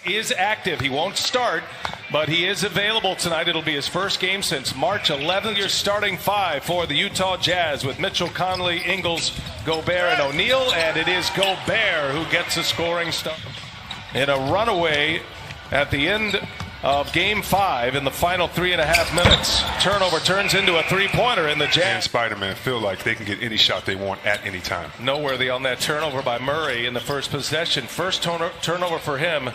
He is active. He won't start, but he is available tonight. It'll be his first game since March 11th. Your starting five for the Utah Jazz with Mitchell, Conley, Ingles, Gobert, and O'Neal. And it is Gobert who gets a scoring start. In a runaway at the end of Game 5 in the final 3.5 minutes. Turnover turns into a three-pointer, and the Jazz and Spider-Man feel like they can get any shot they want at any time. Noteworthy on that turnover by Murray in the first possession. First turnover for him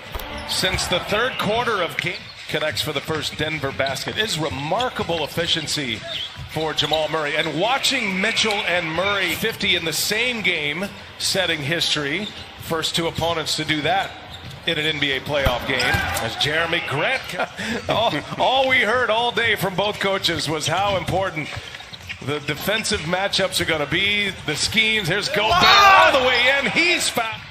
since the third quarter of game. Connects for the first Denver basket. It is remarkable efficiency for Jamal Murray. And watching Mitchell and Murray 50 in the same game, setting history. First two opponents to do that in an NBA playoff game. As Jeremy Grant, all we heard all day from both coaches was how important the defensive matchups are going to be, the schemes. Here's Gobert all the way in. He's fouled.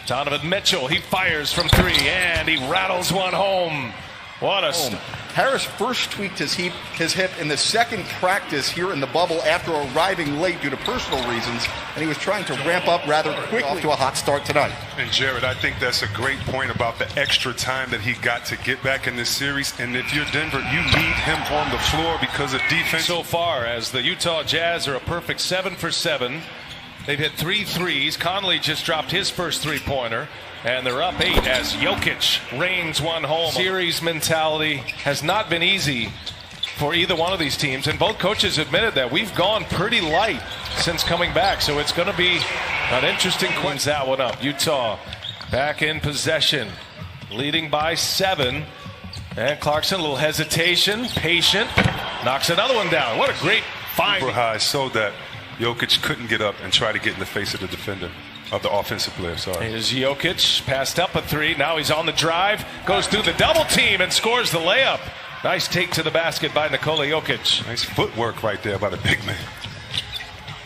Donovan Mitchell, he fires from three, and he rattles one home. What a Harris first tweaked his hip in the second practice here in the bubble after arriving late due to personal reasons, and he was trying to ramp up rather quickly to a hot start tonight. And Jared, I think that's a great point about the extra time that he got to get back in this series. And if you're Denver, you need him on the floor because of defense. So far, as the Utah Jazz are a perfect 7 for 7. They've hit 3 threes. Conley just dropped his first three-pointer. And they're up 8 as Jokic rains one home. Series mentality has not been easy for either one of these teams. And both coaches admitted that we've gone pretty light since coming back. So it's going to be an interesting cleans that one up. Utah back in possession, leading by 7. And Clarkson, a little hesitation, patient, knocks another one down. What a great find. Super high so that Jokic couldn't get up and try to get in the face of the defender. Of the offensive player, sorry. Here's Jokic, passed up a 3. Now he's on the drive, goes through the double team and scores the layup. Nice take to the basket by Nikola Jokic. Nice footwork right there by the big man.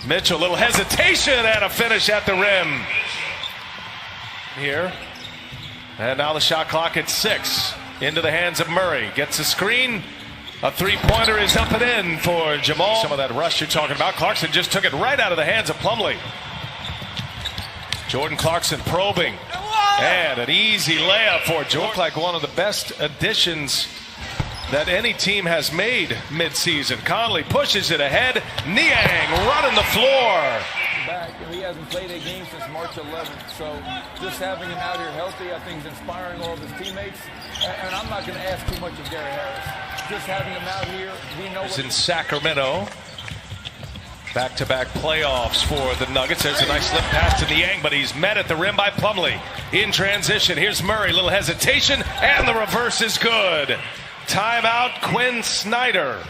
Mitchell, a little hesitation and a finish at the rim. Here. And now the shot clock at 6. Into the hands of Murray. Gets a screen. A three-pointer is up and in for Jamal. Some of that rush you're talking about. Clarkson just took it right out of the hands of Plumlee. Jordan Clarkson probing, and an easy layup for Jordan. Like one of the best additions that any team has made midseason. Conley pushes it ahead. Niang running the floor. Back, he hasn't played a game since March 11th, so just having him out here healthy, I think, is inspiring all of his teammates. And I'm not going to ask too much of Gary Harris. Just having him out here, we know. It's in Sacramento. Back-to-back playoffs for the Nuggets. There's a nice slip pass to Niang, but he's met at the rim by Plumlee. In transition, here's Murray. Little hesitation, and the reverse is good. Timeout, Quinn Snyder.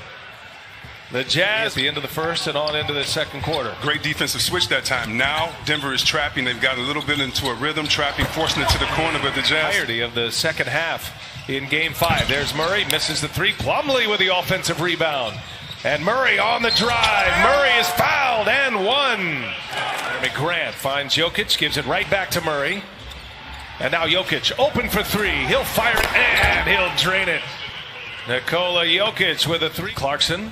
The Jazz at the end of the first and on into the second quarter. Great defensive switch that time. Now Denver is trapping. They've got a little bit into a rhythm, trapping, forcing it to the corner, but the Jazz. Entirety of the second half in Game 5. There's Murray, misses the 3. Plumlee with the offensive rebound. And Murray on the drive. Murray is fouled and one. Jeremy Grant finds Jokic, gives it right back to Murray. And now Jokic open for 3. He'll fire it and he'll drain it. Nikola Jokic with a 3. Clarkson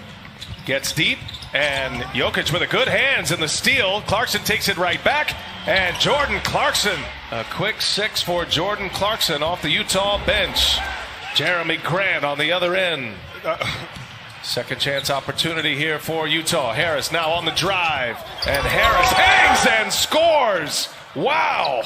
gets deep, and Jokic with a good hands in the steal. Clarkson takes it right back, and Jordan Clarkson. A quick 6 for Jordan Clarkson off the Utah bench. Jeremy Grant on the other end. Second chance opportunity here for Utah. Harris now on the drive, and Harris hangs and scores. Wow.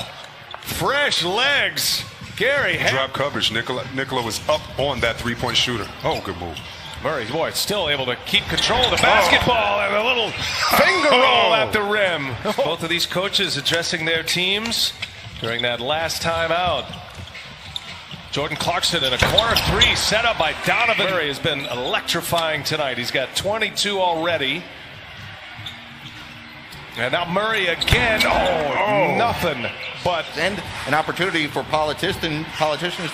Fresh legs. Gary Harris. Drop coverage. Nikola was up on that three-point shooter. Oh, good move. Murray, boy, still able to keep control of the basketball and a little finger roll at the rim. Both of these coaches addressing their teams during that last time out. Jordan Clarkson in a corner 3 set up by Donovan. Murray has been electrifying tonight. He's got 22 already. And now Murray again. Nothing. But and an opportunity for politicians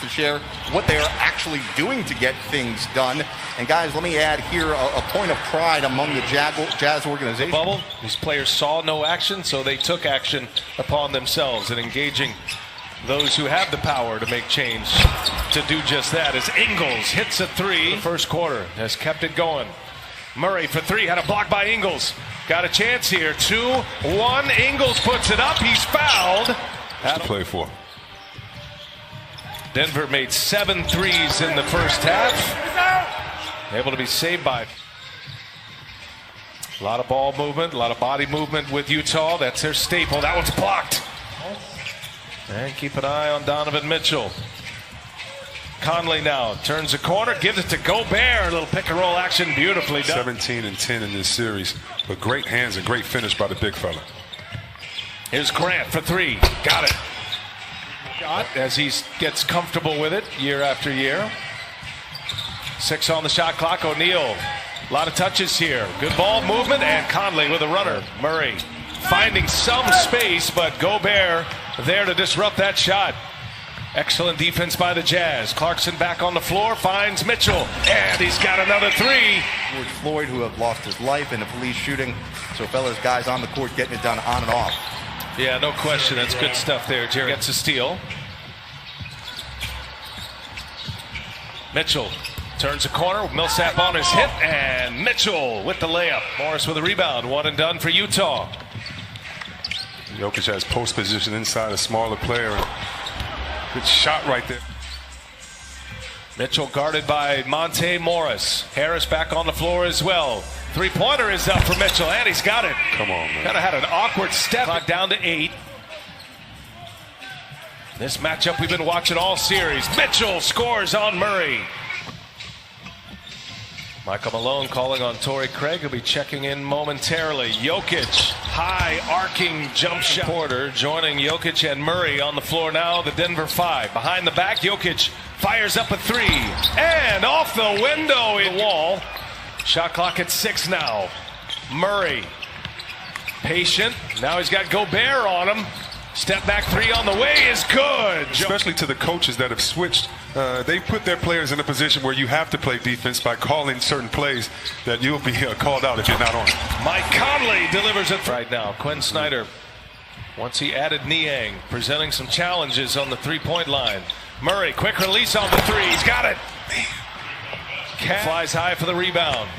to share what they are actually doing to get things done. And guys, let me add here a point of pride among the Jazz organization. Bubble. These players saw no action, so they took action upon themselves and engaging those who have the power to make change to do just that. As Ingles hits a 3. The first quarter has kept it going. Murray for 3, had a block by Ingles. got a chance here. 2-1. Ingles puts it up. He's fouled. To play for. Denver made 7 threes in the first half. Able to be saved by. A lot of ball movement, a lot of body movement with Utah. That's their staple. That one's blocked. And keep an eye on Donovan Mitchell. Conley now turns the corner, gives it to Gobert. A little pick and roll action, beautifully done. 17 and 10 in this series, but great hands and great finish by the big fella. Here's Grant for 3. Got it. Shot as he gets comfortable with it year after year. 6 on the shot clock. O'Neal. A lot of touches here. Good ball movement, and Conley with a runner. Murray finding some space, but Gobert there to disrupt that shot. Excellent defense by the Jazz. Clarkson back on the floor, finds Mitchell, and he's got another 3. George Floyd, who have lost his life in a police shooting. So, fellas, guys on the court getting it done on and off. Yeah, no question. That's good stuff there. Jerry gets a steal. Mitchell turns the corner. Millsap on his hip, and Mitchell with the layup. Morris with a rebound. 1 and done for Utah. Jokic has post position inside a smaller player. Good shot right there. Mitchell guarded by Monte Morris. Harris back on the floor as well. 3-pointer is up for Mitchell, and he's got it. Come on, man. Kind of had an awkward step. Clock down to 8. This matchup we've been watching all series. Mitchell scores on Murray. Michael Malone calling on Torrey Craig, who'll be checking in momentarily. Jokic, high arcing jump shot. Porter joining Jokic and Murray on the floor now. The Denver 5. Behind the back, Jokic fires up a 3. And off the window in the wall. Shot clock at 6 now. Murray, patient. Now he's got Gobert on him. Step back 3 on the way is good. Especially to the coaches that have switched. They put their players in a position where you have to play defense by calling certain plays that you'll be called out if you're not on. Mike Conley delivers it right now. Quinn Snyder, once he added Niang, presenting some challenges on the 3-point line. Murray, quick release on the 3. He's got it. Flies high for the rebound.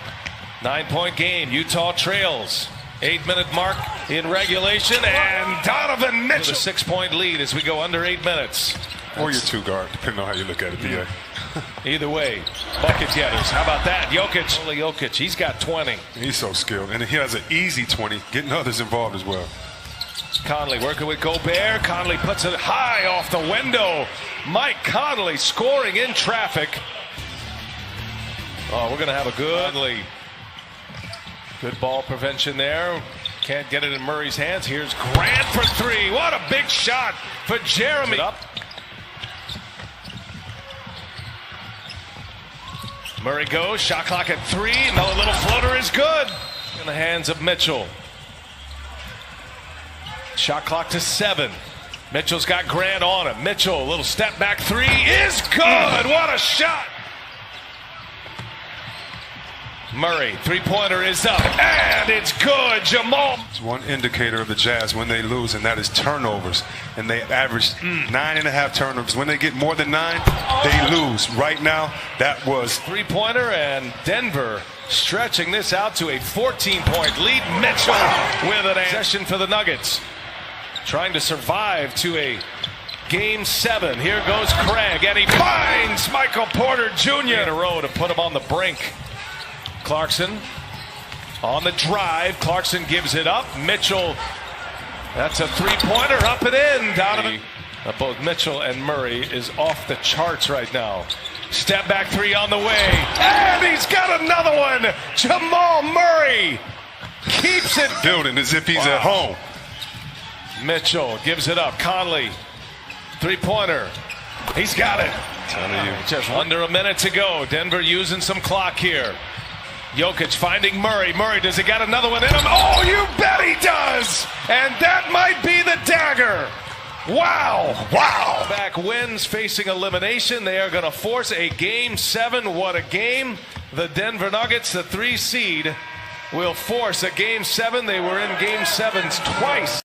9-point game. Utah trails. 8-minute mark in regulation, and Donovan Mitchell with a 6-point lead as we go under 8 minutes. Or your 2 guard, depending on how you look at it, DA. Either way, bucket getters. How about that? Jokic. Only Jokic. He's got 20. He's so skilled, and he has an easy 20, getting others involved as well. Conley working with Gobert. Conley puts it high off the window. Mike Conley scoring in traffic. Oh, we're going to have a good. Good ball prevention there. Can't get it in Murray's hands. Here's Grant for 3. What a big shot for Jeremy. Up. Murray goes. Shot clock at 3. Another little floater is good. In the hands of Mitchell. Shot clock to 7. Mitchell's got Grant on him. Mitchell, a little step back 3 is good. What a shot. Murray, 3-pointer is up, and it's good. Jamal. It's one indicator of the Jazz when they lose, and that is turnovers. And they average 9.5 turnovers. When they get more than 9, they lose. Right now, that was 3-pointer, and Denver stretching this out to a 14-point lead. Mitchell with an possession for the Nuggets. Trying to survive to a Game 7. Here goes Craig, and he finds Michael Porter Jr. in a row to put him on the brink. Clarkson on the drive. Clarkson gives it up. Mitchell, that's a 3-pointer, up and in. Donovan. Both Mitchell and Murray is off the charts right now. Step back 3 on the way, and he's got another one. Jamal Murray keeps it building as if he's at home. Mitchell gives it up. Conley, 3-pointer. He's got it. Just under a minute to go. Denver using some clock here. Jokic finding Murray. Murray, does he got another one in him? Oh, you bet he does! And that might be the dagger. Wow. Wow. Back wins facing elimination. They are going to force a Game 7. What a game. The Denver Nuggets, the 3 seed, will force a Game 7. They were in Game 7s twice.